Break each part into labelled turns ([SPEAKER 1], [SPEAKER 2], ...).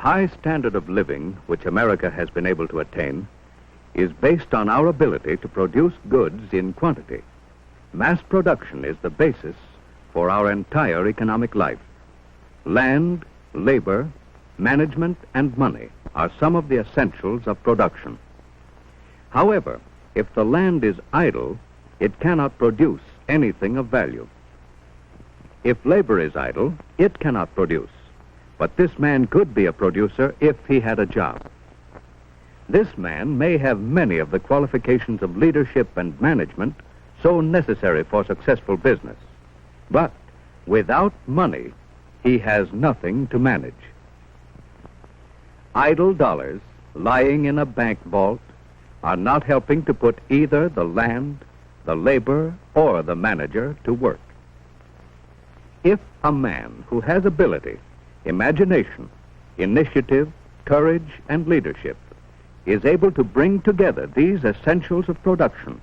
[SPEAKER 1] high standard of living which America has been able to attain is based on our ability to produce goods in quantity. Mass production is the basis for our entire economic life. Land, labor, management, and money are some of the essentials of production. However, if the land is idle, it cannot produce anything of value. If labor is idle, it cannot produce. But this man could be a producer if he had a job. This man may have many of the qualifications of leadership and management so necessary for successful business. But without money, he has nothing to manage. Idle dollars lying in a bank vault are not helping to put either the land, the labor, or the manager to work. If a man who has ability, imagination, initiative, courage, and leadership is able to bring together these essentials of production,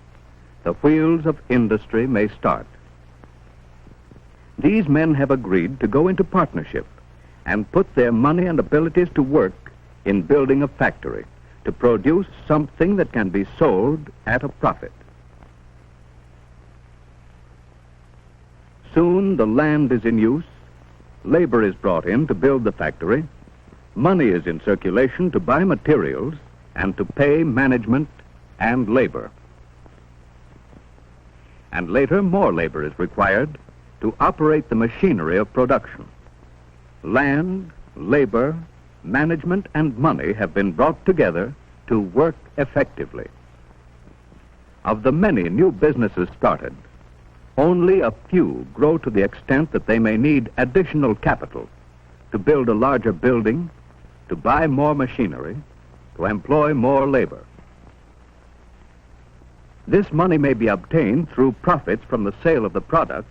[SPEAKER 1] the wheels of industry may start. These men have agreed to go into partnership and put their money and abilities to work in building a factory to produce something that can be sold at a profit. Soon the land is in use, labor is brought in to build the factory, money is in circulation to buy materials and to pay management and labor. And later more labor is required to operate the machinery of production. Land, labor, management, and money have been brought together to work effectively. Of the many new businesses started, only a few grow to the extent that they may need additional capital to build a larger building, to buy more machinery, to employ more labor. This money may be obtained through profits from the sale of the product,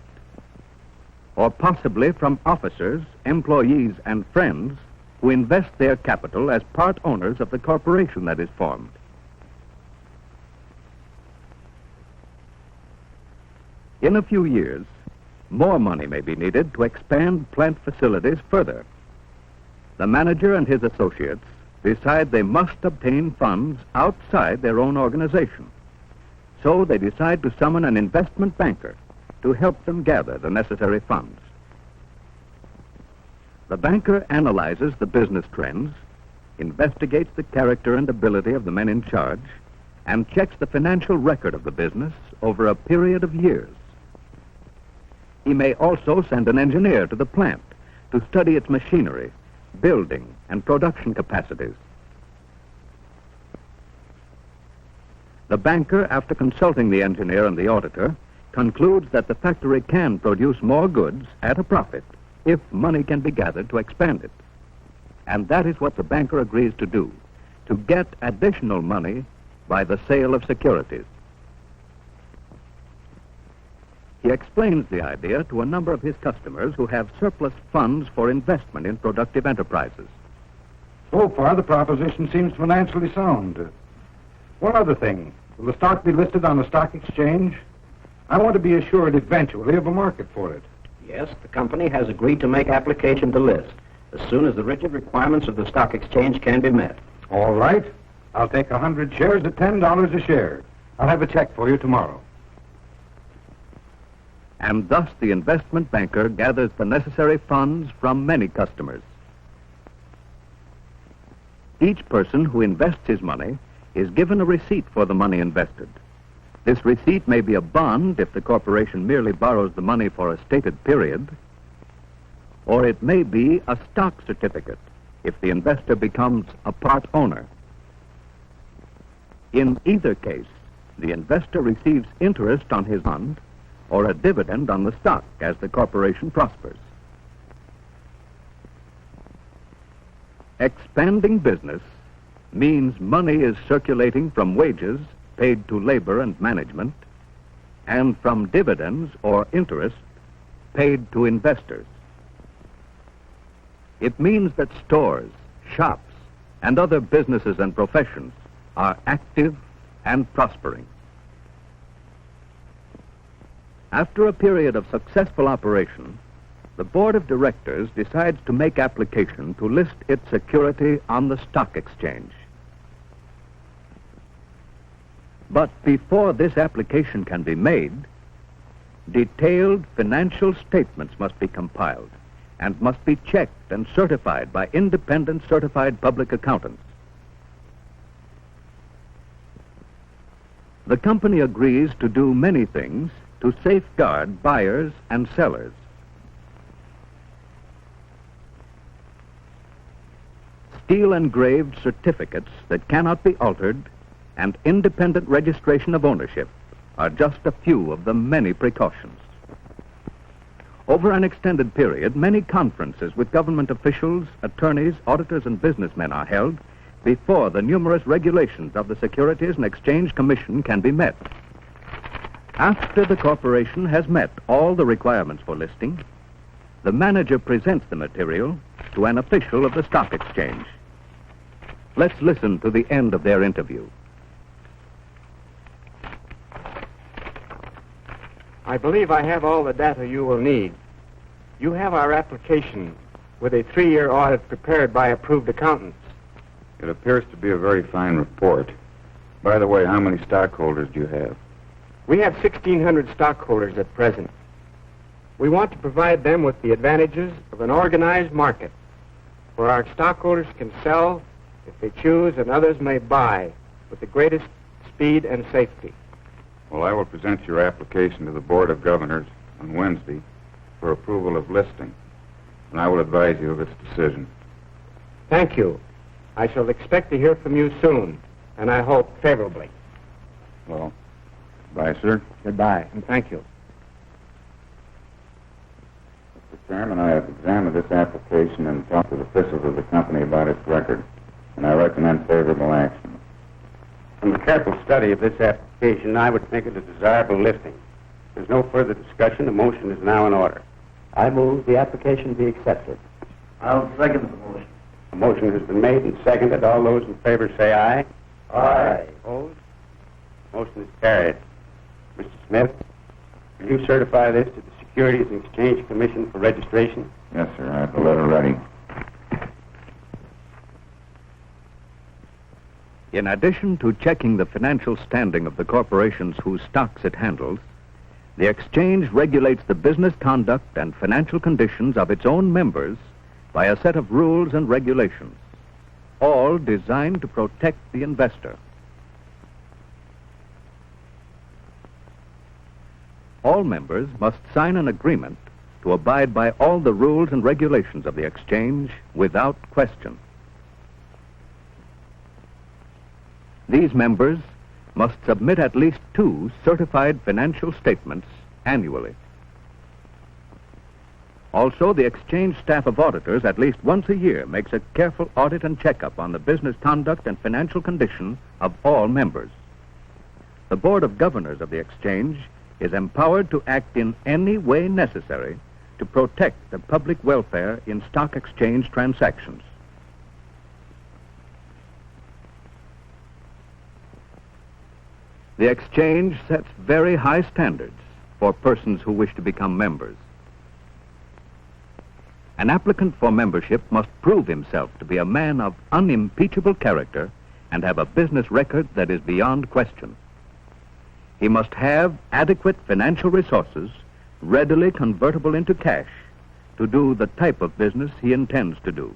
[SPEAKER 1] or possibly from officers, employees, and friends who invest their capital as part owners of the corporation that is formed. In a few years, more money may be needed to expand plant facilities further. The manager and his associates decide they must obtain funds outside their own organization. So they decide to summon an investment banker to help them gather the necessary funds. The banker analyzes the business trends, investigates the character and ability of the men in charge, and checks the financial record of the business over a period of years. He may also send an engineer to the plant to study its machinery, building, and production capacities. The banker, after consulting the engineer and the auditor, concludes that the factory can produce more goods at a profit if money can be gathered to expand it. And that is what the banker agrees to do, to get additional money by the sale of securities. He explains the idea to a number of his customers who have surplus funds for investment in productive enterprises.
[SPEAKER 2] So far, the proposition seems financially sound. One other thing. Will the stock be listed on the stock exchange? I want to be assured eventually of a market for it.
[SPEAKER 3] Yes, the company has agreed to make application to list as soon as the rigid requirements of the stock exchange can be met.
[SPEAKER 2] All right. I'll take 100 shares at $10 a share. I'll have a check for you tomorrow.
[SPEAKER 1] And thus the investment banker gathers the necessary funds from many customers. Each person who invests his money is given a receipt for the money invested. This receipt may be a bond if the corporation merely borrows the money for a stated period, or it may be a stock certificate if the investor becomes a part owner. In either case, the investor receives interest on his bond or a dividend on the stock as the corporation prospers. Expanding business means money is circulating from wages paid to labor and management and from dividends or interest paid to investors. It means that stores, shops, and other businesses and professions are active and prospering. After a period of successful operation, The board of directors decides to make application to list its security on the stock exchange. But before this application can be made, detailed financial statements must be compiled and must be checked and certified by independent certified public accountants. The company agrees to do many things to safeguard buyers and sellers. Steel-engraved certificates that cannot be altered and independent registration of ownership are just a few of the many precautions. Over an extended period, many conferences with government officials, attorneys, auditors, and businessmen are held before the numerous regulations of the Securities and Exchange Commission can be met. After the corporation has met all the requirements for listing, the manager presents the material to an official of the stock exchange. Let's listen to the end of their interview.
[SPEAKER 4] I believe I have all the data you will need. You have our application with a 3-year audit prepared by approved accountants.
[SPEAKER 2] It appears to be a very fine report. By the way, how many stockholders do you have?
[SPEAKER 4] We have 1,600 stockholders at present. We want to provide them with the advantages of an organized market where our stockholders can sell if they choose and others may buy with the greatest speed and safety.
[SPEAKER 2] Well, I will present your application to the Board of Governors on Wednesday for approval of listing, and I will advise you of its decision.
[SPEAKER 4] Thank you. I shall expect to hear from you soon, and I hope favorably.
[SPEAKER 2] Well, bye, sir.
[SPEAKER 4] Goodbye, and thank you.
[SPEAKER 2] Mr. Chairman, I have examined this application and talked to the officials of the company about its record, and I recommend favorable action.
[SPEAKER 5] From the careful study of this application, I would think it a desirable listing. There's no further discussion. The motion is now in order.
[SPEAKER 3] I move the application be accepted.
[SPEAKER 5] I'll second the motion. A motion has been made and seconded. All those in favor say aye.
[SPEAKER 3] Aye.
[SPEAKER 5] Opposed? Motion is carried. Mr. Smith, will you certify this to the Securities and Exchange Commission for registration?
[SPEAKER 2] Yes, sir. I have the letter ready.
[SPEAKER 1] In addition to checking the financial standing of the corporations whose stocks it handles, the exchange regulates the business conduct and financial conditions of its own members by a set of rules and regulations, all designed to protect the investor. All members must sign an agreement to abide by all the rules and regulations of the exchange without question. These members must submit at least 2 certified financial statements annually. Also, the exchange staff of auditors at least once a year makes a careful audit and checkup on the business conduct and financial condition of all members. The Board of Governors of the exchange is empowered to act in any way necessary to protect the public welfare in stock exchange transactions. The exchange sets very high standards for persons who wish to become members. An applicant for membership must prove himself to be a man of unimpeachable character and have a business record that is beyond question. He must have adequate financial resources, readily convertible into cash, to do the type of business he intends to do.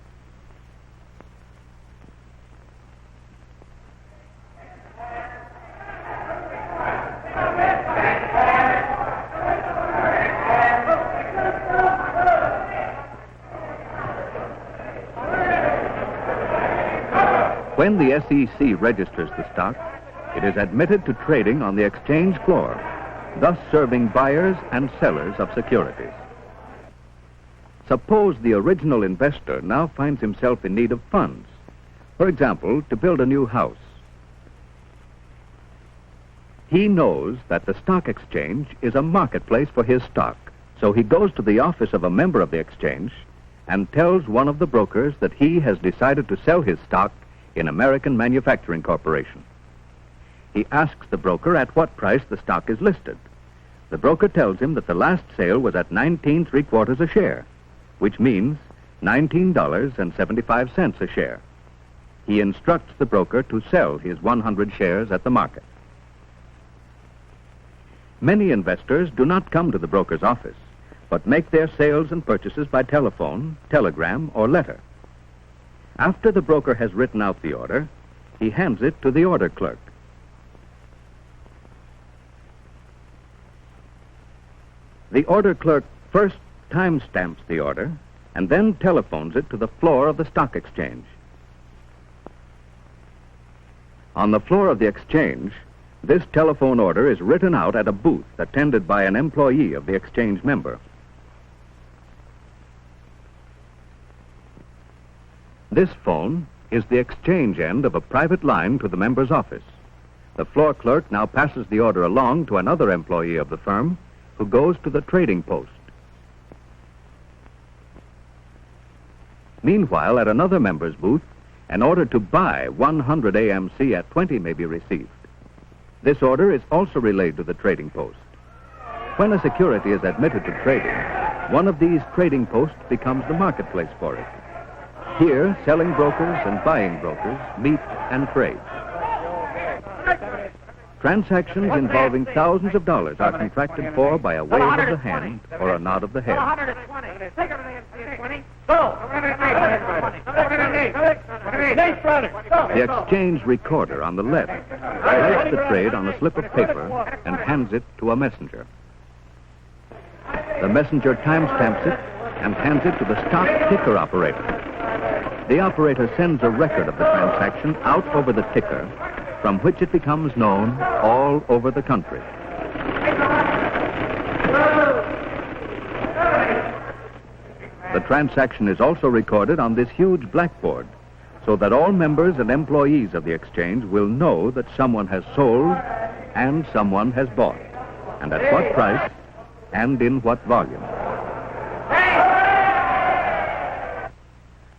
[SPEAKER 1] When the SEC registers the stock, it is admitted to trading on the exchange floor, thus serving buyers and sellers of securities. Suppose the original investor now finds himself in need of funds, for example, to build a new house. He knows that the stock exchange is a marketplace for his stock, so he goes to the office of a member of the exchange and tells one of the brokers that he has decided to sell his stock in American Manufacturing Corporation. He asks the broker at what price the stock is listed. The broker tells him that the last sale was at 19.75 a share, which means $19.75 a share. He instructs the broker to sell his 100 shares at the market. Many investors do not come to the broker's office, but make their sales and purchases by telephone, telegram, or letter. After the broker has written out the order, he hands it to the order clerk. The order clerk first timestamps the order and then telephones it to the floor of the stock exchange. On the floor of the exchange, this telephone order is written out at a booth attended by an employee of the exchange member. This phone is the exchange end of a private line to the member's office. The floor clerk now passes the order along to another employee of the firm who goes to the trading post. Meanwhile, at another member's booth, an order to buy 100 AMC at 20 may be received. This order is also relayed to the trading post. When a security is admitted to trading, one of these trading posts becomes the marketplace for it. Here, selling brokers and buying brokers meet and trade. Transactions involving thousands of dollars are contracted for by a wave of the hand or a nod of the head. The exchange recorder on the left writes the trade on a slip of paper and hands it to a messenger. The messenger timestamps it and hands it to the stock ticker operator. The operator sends a record of the transaction out over the ticker, from which it becomes known all over the country. The transaction is also recorded on this huge blackboard, so that all members and employees of the exchange will know that someone has sold and someone has bought, and at what price and in what volume.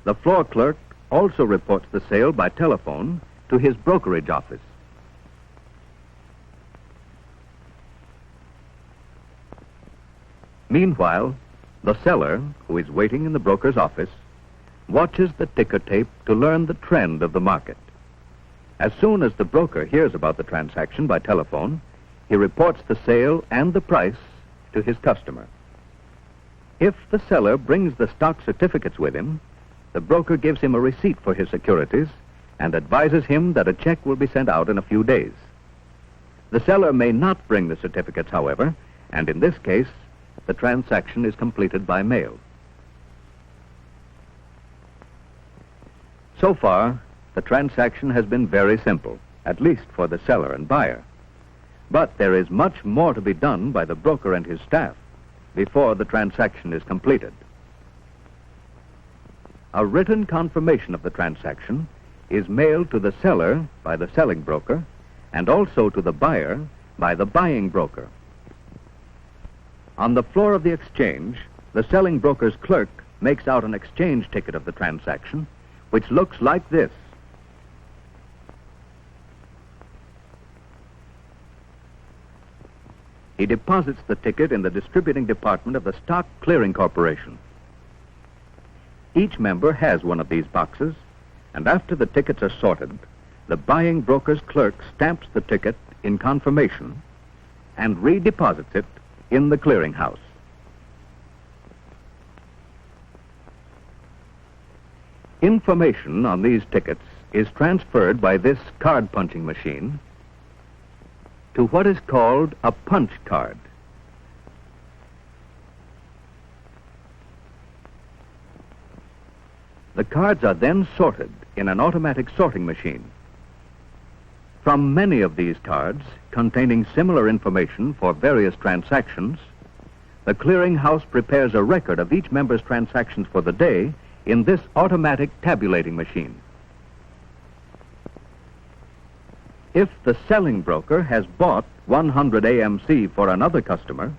[SPEAKER 1] The floor clerk also reports the sale by telephone to his brokerage office. Meanwhile, the seller, who is waiting in the broker's office, watches the ticker tape to learn the trend of the market. As soon as the broker hears about the transaction by telephone, he reports the sale and the price to his customer. If the seller brings the stock certificates with him, the broker gives him a receipt for his securities and advises him that a check will be sent out in a few days. The seller may not bring the certificates, however, and in this case, the transaction is completed by mail. So far, the transaction has been very simple, at least for the seller and buyer. But there is much more to be done by the broker and his staff before the transaction is completed. A written confirmation of the transaction is mailed to the seller by the selling broker and also to the buyer by the buying broker. On the floor of the exchange, the selling broker's clerk makes out an exchange ticket of the transaction, which looks like this. He deposits the ticket in the distributing department of the Stock Clearing Corporation. Each member has one of these boxes, and after the tickets are sorted, the buying broker's clerk stamps the ticket in confirmation and redeposits it in the clearinghouse. Information on these tickets is transferred by this card punching machine to what is called a punch card. The cards are then sorted in an automatic sorting machine. From many of these cards, containing similar information for various transactions, the clearinghouse prepares a record of each member's transactions for the day in this automatic tabulating machine. If the selling broker has bought 100 AMC for another customer,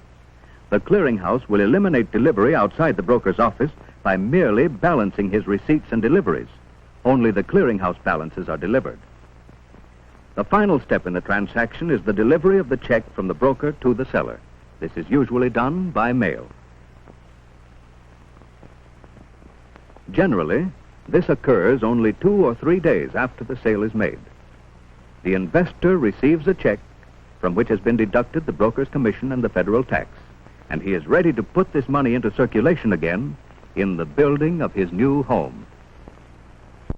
[SPEAKER 1] the clearinghouse will eliminate delivery outside the broker's office by merely balancing his receipts and deliveries. Only the clearinghouse balances are delivered. The final step in the transaction is the delivery of the check from the broker to the seller. This is usually done by mail. Generally, this occurs only 2 or 3 days after the sale is made. The investor receives a check from which has been deducted the broker's commission and the federal tax, and he is ready to put this money into circulation again in the building of his new home.